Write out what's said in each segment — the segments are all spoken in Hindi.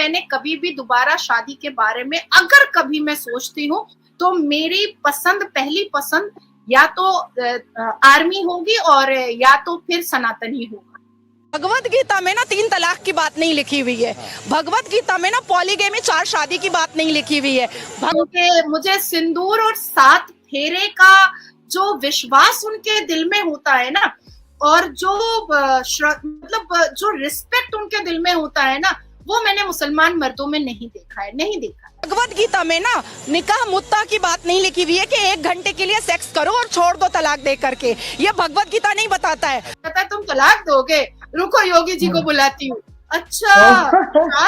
मैंने कभी भी दोबारा शादी के बारे में अगर कभी मैं सोचती हूँ तो मेरी पसंद, पहली पसंद या तो आर्मी होगी और या तो फिर सनातनी होगा। भगवत गीता में ना 3 तलाक की बात नहीं लिखी हुई है। भगवत गीता में ना पॉलीगेमी 4 शादी की बात नहीं लिखी हुई है। मुझे सिंदूर और 7 फेरे का जो विश्वास उनके दिल में होता है ना, और जो मतलब जो रिस्पेक्ट उनके दिल में होता है ना, वो मैंने मुसलमान मर्दों में नहीं देखा है, नहीं देखा। भगवत गीता में ना निकाह मुत्ता की बात नहीं लिखी हुई है कि 1 घंटे के लिए सेक्स करो और छोड़ दो तलाक दे करके। ये भगवत गीता नहीं बताता है। कहता है तुम तलाक दोगे, रुको योगी जी को बुलाती हूँ। अच्छा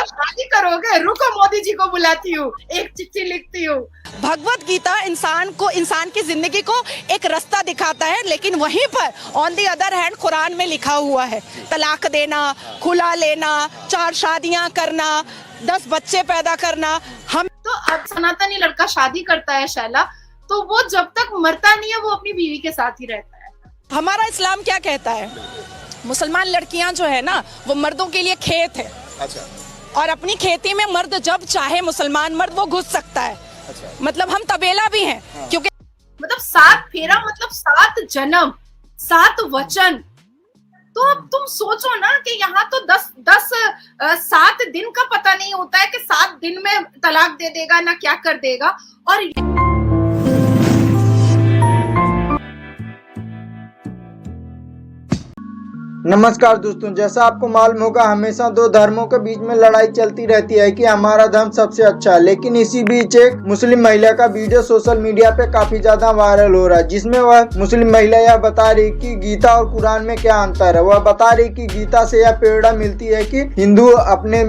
शादी करोगे, रुको मोदी जी को बुलाती हूँ, एक चिट्ठी लिखती हूँ। भगवत गीता इंसान की जिंदगी को एक रास्ता दिखाता है, लेकिन वहीं पर on the other hand Quran में लिखा हुआ है तलाक देना, खुला लेना, 4 शादियां करना, 10 बच्चे पैदा करना। हम तो अब सनातनी लड़का शादी करता है शैला, तो वो जब तक मरता नहीं है वो अपनी बीवी के साथ ही रहता है। हमारा इस्लाम क्या कहता है? मुसलमान लड़कियां जो है ना वो मर्दों के लिए खेत है। अच्छा। और अपनी खेती में मर्द जब चाहे मुसलमान मर्द वो घुस सकता है। अच्छा। मतलब हम तबेला भी हैं। हाँ। क्योंकि मतलब 7 फेरा मतलब 7 जन्म, 7 वचन। तो अब तुम सोचो ना कि यहाँ तो 7 दिन का पता नहीं होता है कि 7 दिन में तलाक दे देगा ना क्या कर देगा। और नमस्कार दोस्तों, जैसा आपको मालूम होगा हमेशा 2 धर्मों के बीच में लड़ाई चलती रहती है कि हमारा धर्म सबसे अच्छा है। लेकिन इसी बीच एक मुस्लिम महिला का वीडियो सोशल मीडिया पे काफी ज्यादा वायरल हो रहा है, जिसमें वह मुस्लिम महिला यह बता रही कि गीता और कुरान में क्या अंतर है। वह बता रही कि गीता से यह प्रेरणा मिलती है कि हिंदू अपने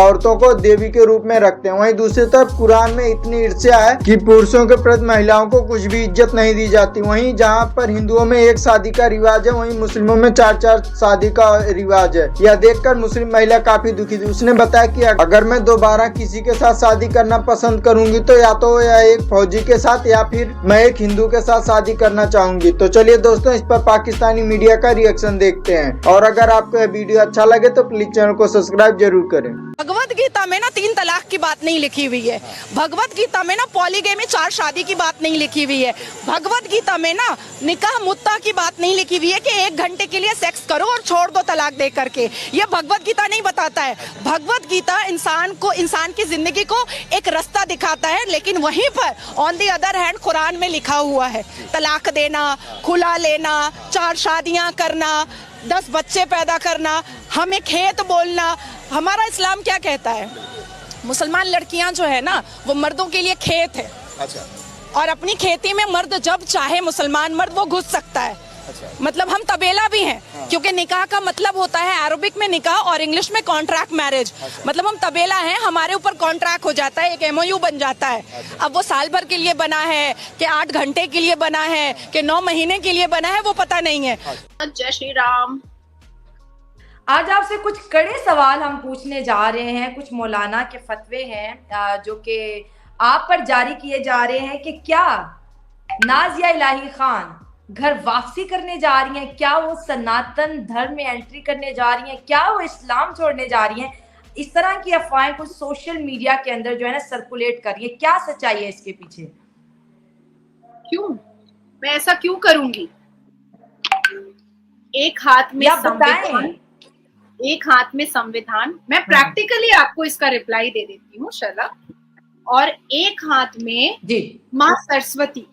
औरतों को देवी के रूप में रखते हैं, वहीं दूसरी तरफ कुरान में इतनी ईर्ष्या है कि पुरुषों के प्रति महिलाओं को कुछ भी इज्जत नहीं दी जाती। वहीं जहाँ पर हिंदुओं में 1 शादी का रिवाज है, वहीं मुस्लिमों में 4 शादी का रिवाज है। यह देखकर मुस्लिम महिला काफी दुखी थी। उसने बताया कि अगर मैं दोबारा किसी के साथ शादी करना पसंद करूंगी तो या तो यह एक फौजी के साथ या फिर मैं एक हिंदू के साथ शादी करना चाहूंगी। तो चलिए दोस्तों, इस पर पाकिस्तानी मीडिया का रिएक्शन देखते हैं। और अगर आपको यह वीडियो अच्छा लगे तो प्लीज चैनल को सब्सक्राइब जरूर करें। भगवत गीता में ना 3 तलाक की बात नहीं लिखी हुई है। भगवत गीता में ना पॉलीगेमी 4 शादी की बात नहीं लिखी हुई है। भगवत गीता में ना निकाह मुत्ता की बात नहीं लिखी हुई है कि 1 घंटे के लिए सेक्स करो और छोड़ दो तलाक दे करके। ये भगवत गीता नहीं बताता है। भगवत गीता इंसान की जिंदगी को एक रास्ता दिखाता है, लेकिन वहीं पर on the other hand Quran में लिखा हुआ है तलाक देना, खुला लेना, 4 शादियां करना, 10 बच्चे पैदा करना, हमें खेत बोलना। हमारा इस्लाम क्या कहता है? मुसलमान लड़कियां जो है ना वो मर्दों के लिए खेत है। अच्छा। और अपनी खेती में मर्द जब चाहे मुसलमान मर्द वो घुस सकता है। अच्छा। मतलब हम तबेला भी हैं। हाँ। क्योंकि निकाह का मतलब होता है अरबिक में निकाह और इंग्लिश में कॉन्ट्रैक्ट मैरिज। अच्छा। मतलब हम तबेला हैं, हमारे ऊपर कॉन्ट्रैक्ट हो जाता है, एक MOU बन जाता है। अच्छा। अब वो साल भर के लिए बना है कि 8 घंटे के लिए बना है कि 9 महीने के लिए बना है, वो पता नहीं है। जय श्री राम। आज आपसे कुछ कड़े सवाल हम पूछने जा रहे हैं। कुछ मौलाना के फतवे हैं जो कि आप पर जारी किए जा रहे हैं कि क्या नाजिया इलाही खान घर वापसी करने जा रही हैं, क्या वो सनातन धर्म में एंट्री करने जा रही हैं, क्या वो इस्लाम छोड़ने जा रही हैं। इस तरह की अफवाहें कुछ सोशल मीडिया के अंदर जो है ना सर्कुलेट कर रही है। क्या सच्चाई है इसके पीछे? क्यों मैं ऐसा क्यों करूंगी? एक हाथ में संविधान, एक हाथ में संविधान। मैं प्रैक्टिकली आपको इसका रिप्लाई दे देती हूँ शर्ला। और एक हाथ में जी माँ सरस्वती।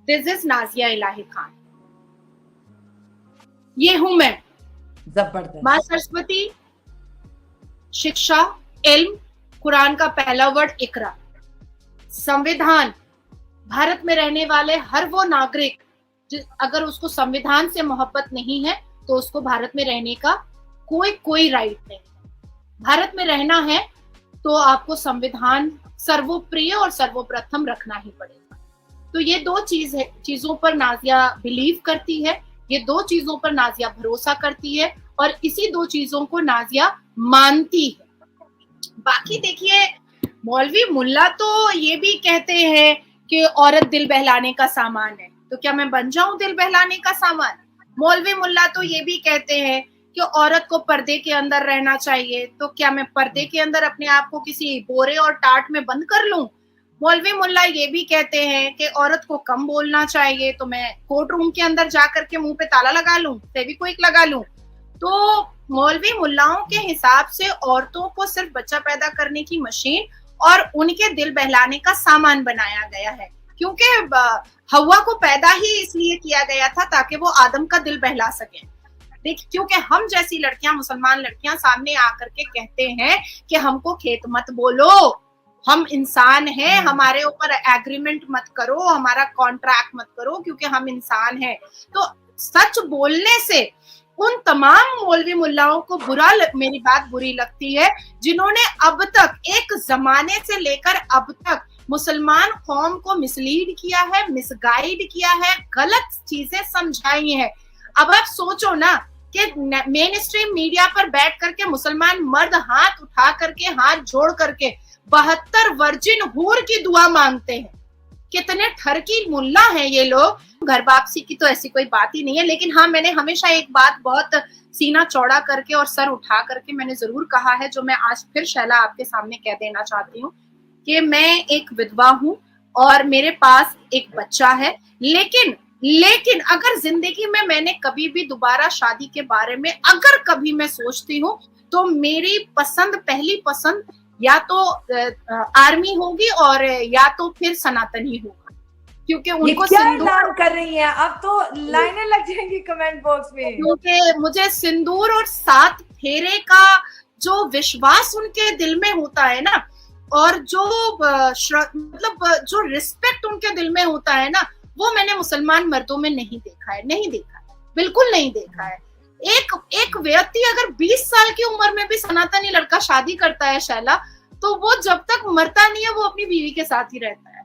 दिस इज नाजिया इलाही खान। ये हूं मैं। जबरदस्त। माँ सरस्वती, शिक्षा, इल्म, कुरान का पहला वर्ड इकरा, संविधान। भारत में रहने वाले हर वो नागरिक अगर उसको संविधान से मोहब्बत नहीं है तो उसको भारत में रहने का कोई राइट नहीं। भारत में रहना है तो आपको संविधान सर्वोप्रिय और सर्वप्रथम रखना ही पड़ेगा। तो ये 2 चीजों पर नाजिया बिलीव करती है, ये 2 चीजों पर नाजिया भरोसा करती है और इसी 2 चीजों को नाजिया मानती है। बाकी देखिए, मौलवी मुल्ला तो ये भी कहते हैं कि औरत दिल बहलाने का सामान है, तो क्या मैं बन जाऊं दिल बहलाने का सामान? मौलवी मुल्ला तो ये भी कहते हैं कि औरत को पर्दे के अंदर रहना चाहिए, तो क्या मैं पर्दे के अंदर अपने आप को किसी बोरे और टाट में बंद कर लूं? मौलवी मुल्ला ये भी कहते हैं कि औरत को कम बोलना चाहिए, तो मैं कोर्ट रूम के अंदर जाकर के मुंह पे ताला लगा लूं, फेविक्विक लगा लूं? तो मौलवी मुल्लाओं के हिसाब से औरतों को सिर्फ बच्चा पैदा करने की मशीन और उनके दिल बहलाने का सामान बनाया गया है, क्योंकि हवा को पैदा ही इसलिए किया गया था ताकि वो आदम का दिल बहला सके। देखिए, क्योंकि हम जैसी लड़कियां, मुसलमान लड़कियां सामने आकर के कहते हैं कि हमको खेत मत बोलो, हम इंसान हैं, हमारे ऊपर एग्रीमेंट मत करो, हमारा कॉन्ट्रैक्ट मत करो, क्योंकि हम इंसान हैं। तो सच बोलने से उन तमाम मौलवी मुल्लाओं को मेरी बात बुरी लगती है, जिन्होंने अब तक एक जमाने से लेकर अब तक मुसलमान कौम को मिसलीड किया है, मिसगाइड किया है, गलत चीजें समझाई है। अब आप सोचो ना कि मेन स्ट्रीम मीडिया पर बैठ करके मुसलमान मर्द हाथ उठा करके, हाथ जोड़ करके 72 वर्जिन हूर की दुआ मांगते हैं। कितने ठरकी मुल्ला हैं ये लोग। घर वापसी की तो ऐसी कोई बात ही नहीं है, लेकिन हाँ, मैंने हमेशा एक बात बहुत सीना चौड़ा करके और सर उठा करके मैंने जरूर कहा है, जो मैं आज फिर शैला आपके सामने कह देना चाहती हूँ कि मैं एक विधवा हूँ और मेरे पास एक बच्चा है। लेकिन अगर जिंदगी में मैंने कभी भी दोबारा शादी के बारे में अगर कभी मैं सोचती हूँ, तो मेरी पसंद, पहली पसंद या तो आर्मी होगी और या तो फिर सनातनी होगा, क्योंकि उनको क्या ऐलान कर रही हैं? अब तो लाइनें लग जाएंगी कमेंट बॉक्स में, क्योंकि मुझे सिंदूर और 7 फेरे का जो विश्वास उनके दिल में होता है ना, और जो मतलब जो रिस्पेक्ट उनके दिल में होता है ना, वो मैंने मुसलमान मर्दों में नहीं देखा है, बिल्कुल नहीं देखा है। एक व्यक्ति अगर 20 साल की उम्र में भी सनातनी लड़का शादी करता है शैला, तो वो जब तक मरता नहीं है वो अपनी बीवी के साथ ही रहता है।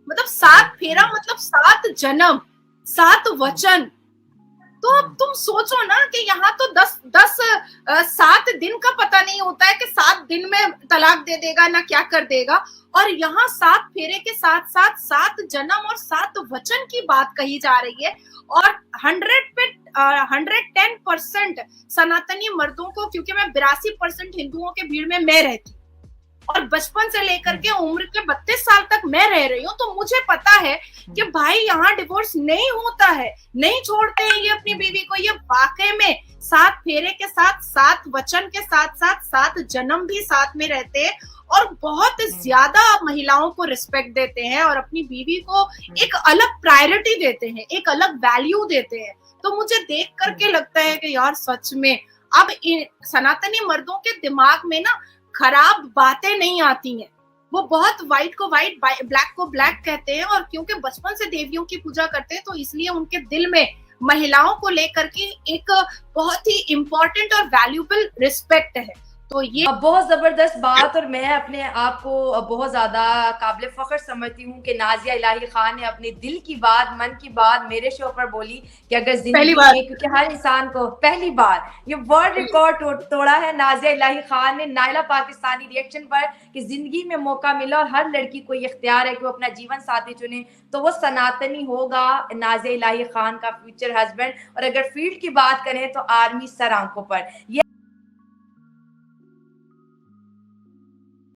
मतलब 7 फेरा मतलब 7 जन्म, 7 वचन। तो अब तुम सोचो ना कि यहाँ तो 7 दिन का पता नहीं होता है कि 7 दिन में तलाक दे देगा ना क्या कर देगा, और यहाँ 7 फेरे के साथ साथ 7 जन्म और 7 वचन की बात कही जा रही है। और 110% सनातनी मर्दों को, क्योंकि मैं 82% हिंदुओं के भीड़ में मैं रहती और बचपन से लेकर के उम्र के 32 साल तक मैं रह रही हूँ, तो मुझे पता है कि भाई यहाँ डिवोर्स नहीं होता है, नहीं छोड़ते हैं ये अपनी बीवी को। ये वाकई में 7 फेरे के साथ 7 वचन के साथ साथ 7 जन्म भी साथ में रहते हैं और बहुत ज्यादा महिलाओं को रिस्पेक्ट देते हैं और अपनी बीवी को एक अलग प्रायोरिटी देते हैं, एक अलग वैल्यू देते हैं। तो मुझे देख करके लगता है कि यार सच में अब सनातनी मर्दों के दिमाग में ना खराब बातें नहीं आती हैं, वो बहुत व्हाइट को व्हाइट, ब्लैक को ब्लैक कहते हैं, और क्योंकि बचपन से देवियों की पूजा करते हैं तो इसलिए उनके दिल में महिलाओं को लेकर के एक बहुत ही इंपॉर्टेंट और वैल्यूएबल रिस्पेक्ट है। तो ये बहुत जबरदस्त बात, और मैं अपने आप को बहुत ज्यादा काबिल फख्र समझती हूँ कि नाजिया इलाही खान ने अपने दिल की बात, मन की बात मेरे शो पर बोली कि अगर जिंदगी में, क्योंकि हर इंसान को पहली बार ये वर्ल्ड रिकॉर्ड तोड़ा है नाजिया इलाही खान ने नाइला पाकिस्तानी रिएक्शन पर, कि जिंदगी में मौका मिला और हर लड़की को ये इख्तियार है कि वो अपना जीवन साथी चुने, तो वो सनातनी होगा नाजिया इलाही खान का फ्यूचर हस्बैंड। और अगर फील्ड की बात करें तो आर्मी सर आंखों पर।